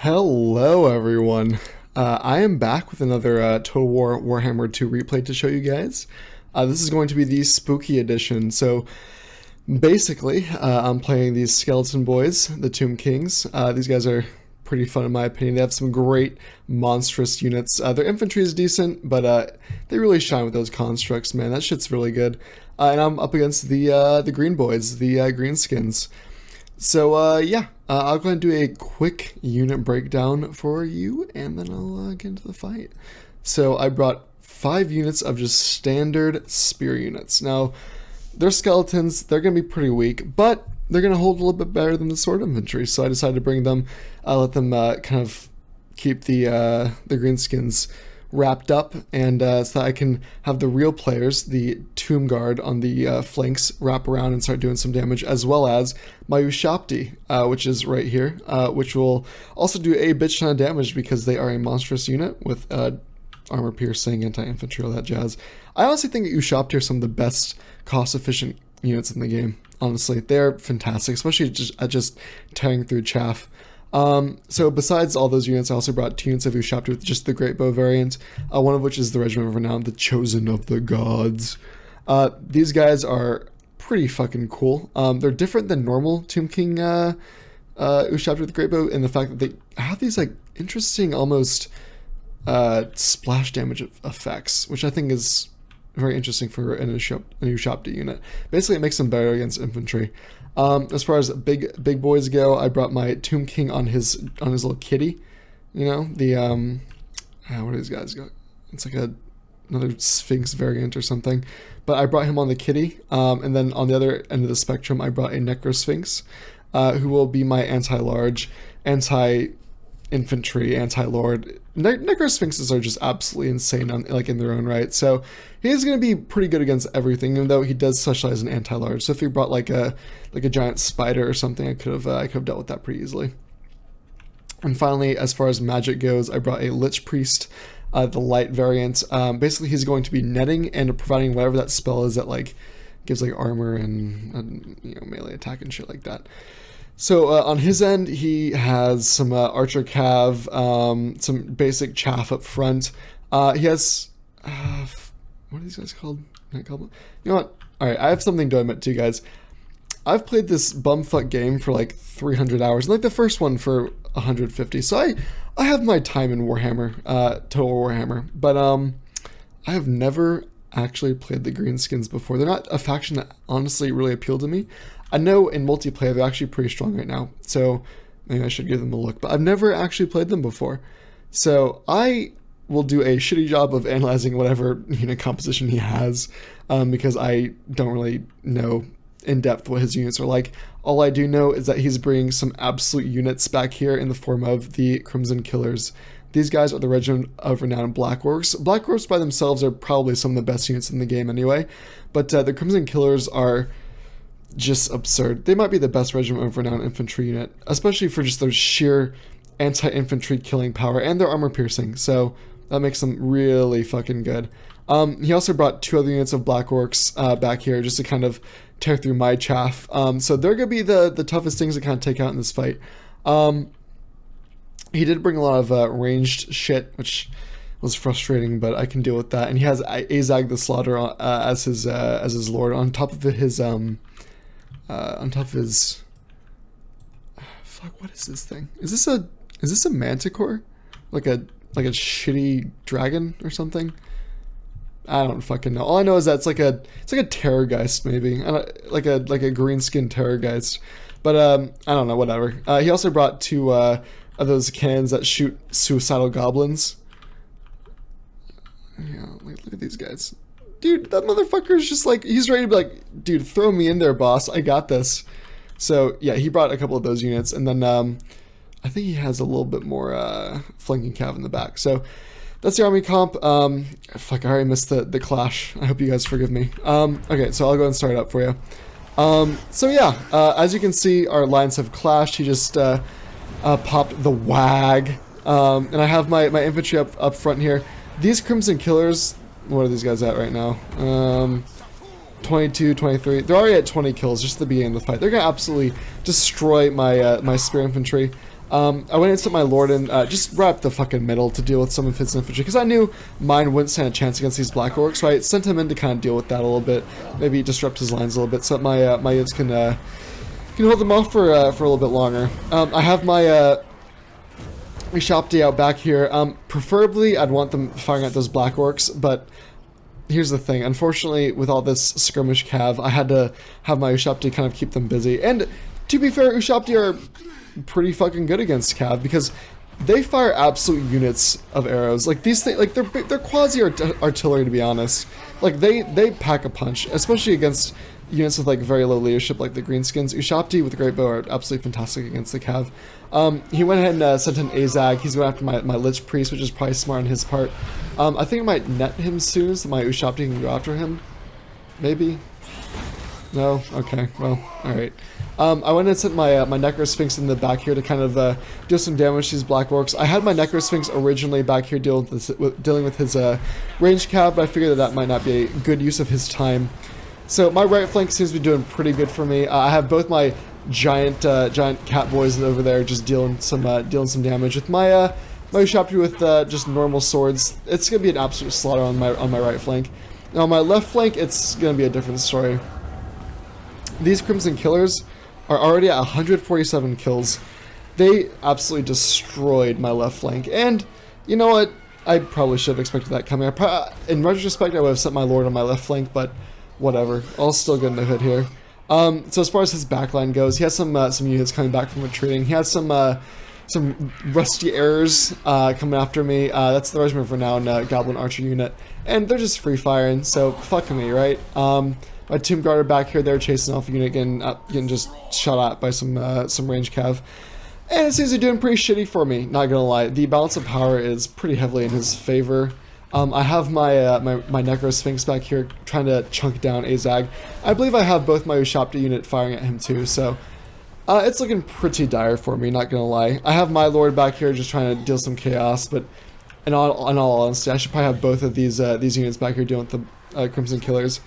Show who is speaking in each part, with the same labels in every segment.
Speaker 1: Hello everyone. I am back with another Total War Warhammer 2 replay to show you guys. This is going to be the spooky edition. So basically, I'm playing these skeleton boys, the Tomb Kings. These guys are pretty fun in my opinion. They have some great monstrous units. Their infantry is decent, but they really shine with those constructs, man. That shit's really good. And I'm up against the green boys, the Greenskins. So yeah, I'll go ahead and do a quick unit breakdown for you, and then I'll get into the fight. So I brought 5 units of just standard spear units. Now, they're skeletons, they're going to be pretty weak, but they're going to hold a little bit better than the sword infantry, so I decided to bring them, let them kind of keep the greenskins wrapped up, and so that I can have the real players, the Tomb Guard on the flanks, wrap around and start doing some damage, as well as my Ushapti, which is right here, which will also do a bitch ton of damage because they are a monstrous unit with armor piercing, anti-infantry, all that jazz. I honestly think that Ushapti are some of the best cost-efficient units in the game. Honestly, they're fantastic, especially just tearing through chaff. So besides all those units, I also brought 2 units of Ushapti with just the Great Bow variant, one of which is the Regiment of Renown, the Chosen of the Gods. These guys are pretty fucking cool. They're different than normal Tomb King Ushapti with the Great Bow in the fact that they have these like interesting almost splash damage effects, which I think is very interesting for an Ushapti unit. Basically, it makes them better against infantry. As far as big boys go, I brought my Tomb King on his little kitty. You know, the what do these guys go? It's like another Sphinx variant or something. But I brought him on the kitty, and then on the other end of the spectrum, I brought a Necrosphinx, who will be my anti-large, anti-infantry, anti-lord. Necrosphinxes are just absolutely insane in their own right. So he's going to be pretty good against everything, even though he does specialize in anti-large. So if he brought like a giant spider or something, I could have dealt with that pretty easily. And finally, as far as magic goes, I brought a Lich Priest, the light variant. Basically, he's going to be netting and providing whatever that spell is that like gives like armor and melee attack and shit like that. So on his end, he has some archer cav, some basic chaff up front. He has what are these guys called? You know what? All right, I have something to admit to you guys. I've played this bumfuck game for like 300 hours, and like the first one for 150. So I have my time in Warhammer, Total Warhammer, but I have never actually played the Greenskins before. They're not a faction that honestly really appealed to me. I know in multiplayer they're actually pretty strong right now, so maybe I should give them a look, but I've never actually played them before. So I will do a shitty job of analyzing whatever unit composition he has, because I don't really know in depth what his units are like. All I do know is that he's bringing some absolute units back here in the form of the Crimson Killers. These guys are the Regiment of Renown Black Orcs. Black Orcs by themselves are probably some of the best units in the game anyway, but the Crimson Killers are just absurd. They might be the best Regiment of Renown infantry unit, especially for just their sheer anti-infantry killing power and their armor piercing, so that makes them really fucking good. He also brought 2 other units of Black Orcs back here just to kind of tear through my chaff. So they're going to be the toughest things to kind of take out in this fight. He did bring a lot of ranged shit, which was frustrating, but I can deal with that. And he has Azag the Slaughter as his lord on top of his fuck, what is this thing? Is this a manticore? Like a shitty dragon or something? I don't fucking know. All I know is that it's like a terrorgeist maybe. Like a greenskin terrorgeist. But I don't know, whatever. He also brought 2 of those cannons that shoot suicidal goblins. Yeah, like, look at these guys. Dude, that motherfucker's just like, he's ready to be like, dude, throw me in there, boss. I got this. So, yeah, he brought a couple of those units. And then I think he has a little bit more flanking cav in the back. So, that's the army comp. Fuck, I already missed the clash. I hope you guys forgive me. Okay, so I'll go and start it up for you. So, yeah, as you can see, our lines have clashed. He just popped the wag. And I have my infantry up front here. These Crimson Killers, what are these guys at right now? 22, 23. They're already at 20 kills just at the beginning of the fight. They're going to absolutely destroy my spear infantry. I went and sent my lord in just right up the fucking middle to deal with some of his infantry, because I knew mine wouldn't stand a chance against these black orcs, so I sent him in to kind of deal with that a little bit, maybe disrupt his lines a little bit, so that my units can hold them off for a little bit longer. I have my Ushopti out back here. Preferably, I'd want them firing at those black orcs, but here's the thing. Unfortunately, with all this skirmish cav, I had to have my Ushopti kind of keep them busy. And to be fair, Ushopti are pretty fucking good against cav, because they fire absolute units of arrows. Like these things, like they're quasi artillery, to be honest. Like they pack a punch, especially against units with like very low leadership, like the Greenskins. Ushopti with the Great Bow are absolutely fantastic against the cav. He went ahead and sent in Azag. He's going after my Lich Priest, which is probably smart on his part. I think I might net him soon, so my Ushopti can go after him. Maybe? No? Okay, well, alright. I went and sent my Necro Sphinx in the back here to kind of do some damage to these black orcs. I had my Necro Sphinx originally back here dealing with his range cav, but I figured that might not be a good use of his time. So my right flank seems to be doing pretty good for me. I have both my giant cat boys over there just dealing some damage with my Ushopti with just normal swords. It's gonna be an absolute slaughter on my right flank. Now on my left flank, it's gonna be a different story. These Crimson Killers are already at 147 kills. They absolutely destroyed my left flank, and you know what? I probably should have expected that coming. In retrospect, I would have sent my lord on my left flank, but whatever. I'll still get in the hood here. So as far as his backline goes, he has some units coming back from retreating. He has some rusty arrows coming after me. That's the Regiment of Renown Goblin Archer unit, and they're just free firing. So fuck me, right? My Tomb Guard are back here. They're chasing off a unit, getting just shot at by some range cav. And it seems they're doing pretty shitty for me, not gonna lie. The balance of power is pretty heavily in his favor. I have my my Necro Sphinx back here trying to chunk down Azag. I believe I have both my Ushopti unit firing at him too, so it's looking pretty dire for me, not gonna lie. I have my Lord back here just trying to deal some chaos, but in all honesty, I should probably have both of these units back here dealing with the Crimson Killers.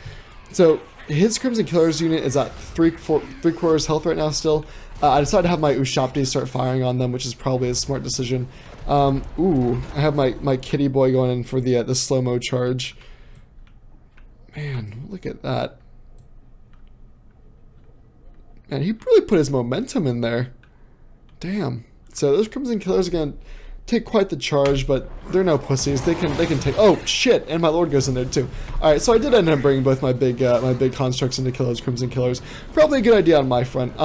Speaker 1: So his Crimson Killers unit is at three quarters health right now still. I decided to have my Ushopti start firing on them, which is probably a smart decision. Ooh, I have my kitty boy going in for the slow-mo charge. Man, look at that. Man, he really put his momentum in there. Damn. So those Crimson Killers are gonna take quite the charge, but they're no pussies. They can take. Oh shit! And my lord goes in there too. All right, so I did end up bringing both my big constructs in to kill those Crimson Killers. Probably a good idea on my front.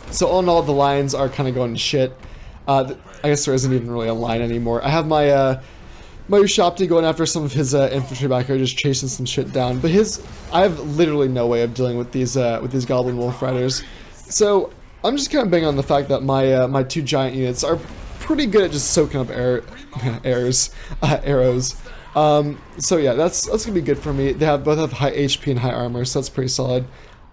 Speaker 1: So all in all, the lines are kind of going to shit. I guess there isn't even really a line anymore. I have my my Ushopti going after some of his infantry back here, just chasing some shit down. But I have literally no way of dealing with these Goblin Wolf Riders. So I'm just kind of banging on the fact that my two giant units are pretty good at just soaking up arrows. So yeah, that's gonna be good for me. They both have high HP and high armor, so that's pretty solid.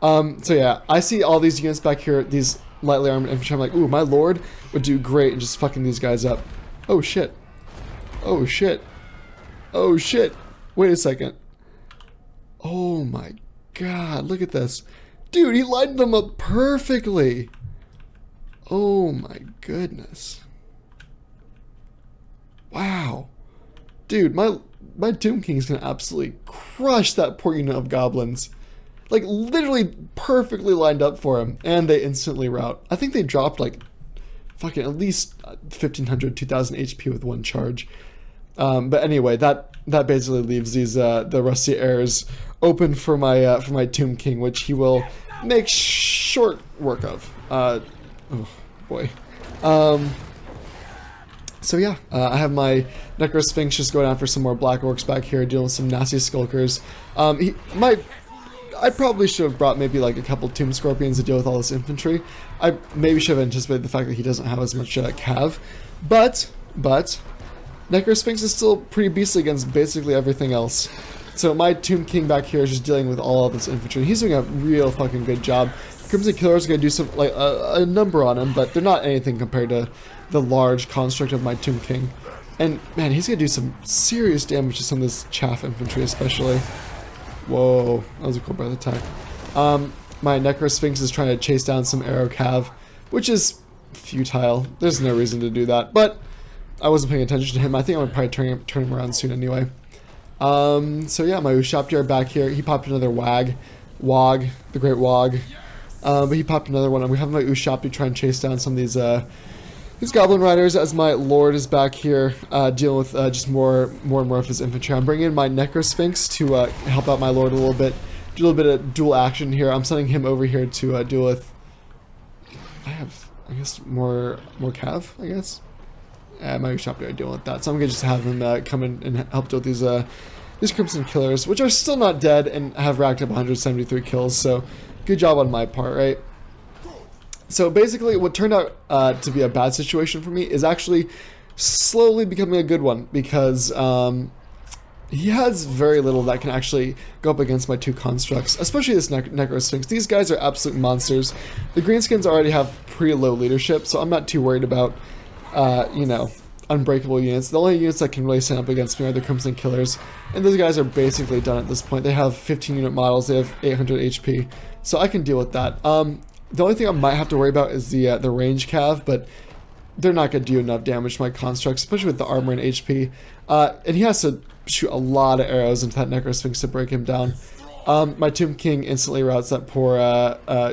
Speaker 1: So yeah, I see all these units back here, these lightly armored infantry. I'm like, ooh, my lord would do great in just fucking these guys up. Oh shit. Oh shit. Oh shit. Wait a second. Oh my god, look at this. Dude, he lined them up perfectly. Oh my goodness. Wow. Dude, my Doom King's gonna absolutely crush that poor unit of goblins. Like, literally perfectly lined up for him, and they instantly rout. I think they dropped, like, fucking at least 1,500, 2,000 HP with one charge. But anyway, that basically leaves these, the Rusty Airs open for my Tomb King, which he will make short work of. Oh, boy. So yeah, I have my Necro Sphinx just going after some more Black Orcs back here, dealing with some nasty Skulkers. I probably should have brought maybe like a couple Tomb Scorpions to deal with all this infantry. I maybe should have anticipated the fact that he doesn't have as much cav. But, Necro Sphinx is still pretty beastly against basically everything else. So my Tomb King back here is just dealing with all of this infantry. He's doing a real fucking good job. Crimson Killers are going to do some, like, a number on him, but they're not anything compared to the large construct of my Tomb King. And, man, he's going to do some serious damage to some of this chaff infantry, especially. Whoa, that was a cool breath attack. My Necro Sphinx is trying to chase down some Arrow Cav, which is futile. There's no reason to do that, but I wasn't paying attention to him. I think I'm gonna probably turn him around soon anyway. So yeah, my Ushaptir back here. He popped another Wog, the Great Wog. But he popped another one, and we have my Ushaptir try and chase down some of these Goblin Riders as my Lord is back here dealing with just more and more of his infantry. I'm bringing in my Necrosphinx to help out my Lord a little bit. Do a little bit of dual action here. I'm sending him over here to deal with... I guess, more Cav, I guess. My Ushaptir are dealing with that. So I'm going to just have him come in and help deal with these Crimson Killers, which are still not dead and have racked up 173 kills. So good job on my part, right? So basically what turned out to be a bad situation for me is actually slowly becoming a good one, because he has very little that can actually go up against my two constructs, especially this Necrosphinx. These guys are absolute monsters. The Greenskins already have pretty low leadership, so I'm not too worried about, you know, unbreakable units. The only units that can really stand up against me are the Crimson Killers, and those guys are basically done at this point. They have 15 unit models, they have 800 HP, so I can deal with that. The only thing I might have to worry about is the range cav, but they're not going to do enough damage to my constructs, especially with the armor and HP. And he has to shoot a lot of arrows into that Necrosphinx to break him down. My Tomb King instantly routs that poor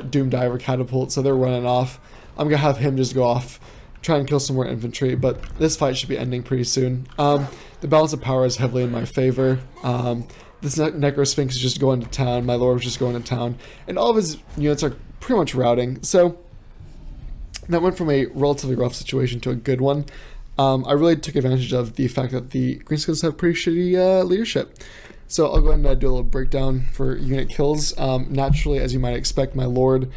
Speaker 1: Doom Diver catapult, so they're running off. I'm going to have him just go off, try and kill some more infantry, but this fight should be ending pretty soon. The balance of power is heavily in my favor. This Necrosphinx is just going to town, my Lord is just going to town, and all of his units are pretty much routing. So that went from a relatively rough situation to a good one. I really took advantage of the fact that the Greenskins have pretty shitty leadership. So I'll go ahead and do a little breakdown for unit kills. Naturally, as you might expect, my Lord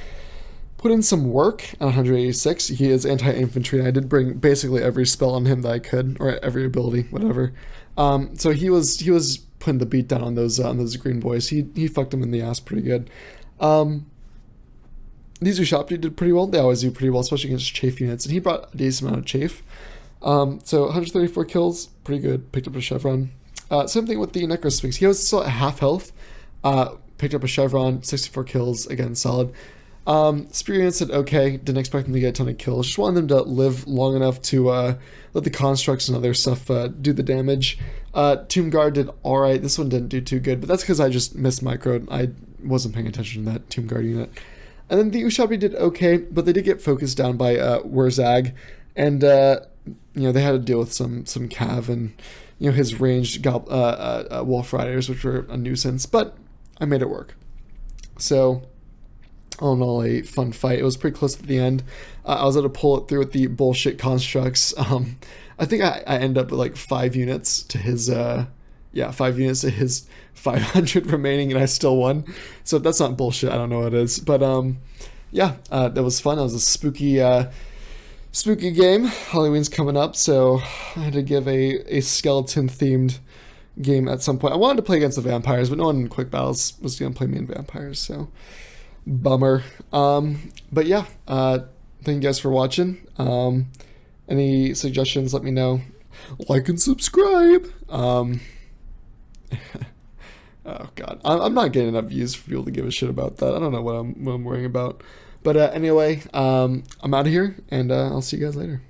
Speaker 1: put in some work at 186. He is anti-infantry, and I did bring basically every spell on him that I could, or every ability, whatever. So he was putting the beat down on those green boys. He fucked them in the ass pretty good. These Ushaptir did pretty well. They always do pretty well, especially against chafe units, and he brought a decent amount of chafe. So 134 kills, pretty good. Picked up a chevron. Same thing with the Necrosphinx. He was still at half health. Picked up a chevron, 64 kills, again solid. Spear units did okay. Didn't expect them to get a ton of kills. Just wanted them to live long enough to let the constructs and other stuff do the damage. Tomb Guard did alright. This one didn't do too good, but that's because I just missed micro. I wasn't paying attention to that Tomb Guard unit. And then the Ushaptir did okay, but they did get focused down by Wurzag, and you know, they had to deal with some cav and, you know, his ranged wolf riders, which were a nuisance, but I made it work. So all in all, a fun fight. It was pretty close at the end. I was able to pull it through with the bullshit constructs. I think I ended up with like 5 units to his 5 units to his 500 remaining, and I still won. So if that's not bullshit, I don't know what it is. But yeah, that was fun. That was a spooky game. Halloween's coming up, so I had to give a skeleton themed game at some point. I wanted to play against the vampires, but no one in quick battles was gonna play me in vampires, so bummer. But yeah, thank you guys for watching. Any suggestions, let me know. Like and subscribe. Oh god, I'm not getting enough views for people to give a shit about that. I don't know what I'm worrying about. But anyway, I'm out of here, and I'll see you guys later.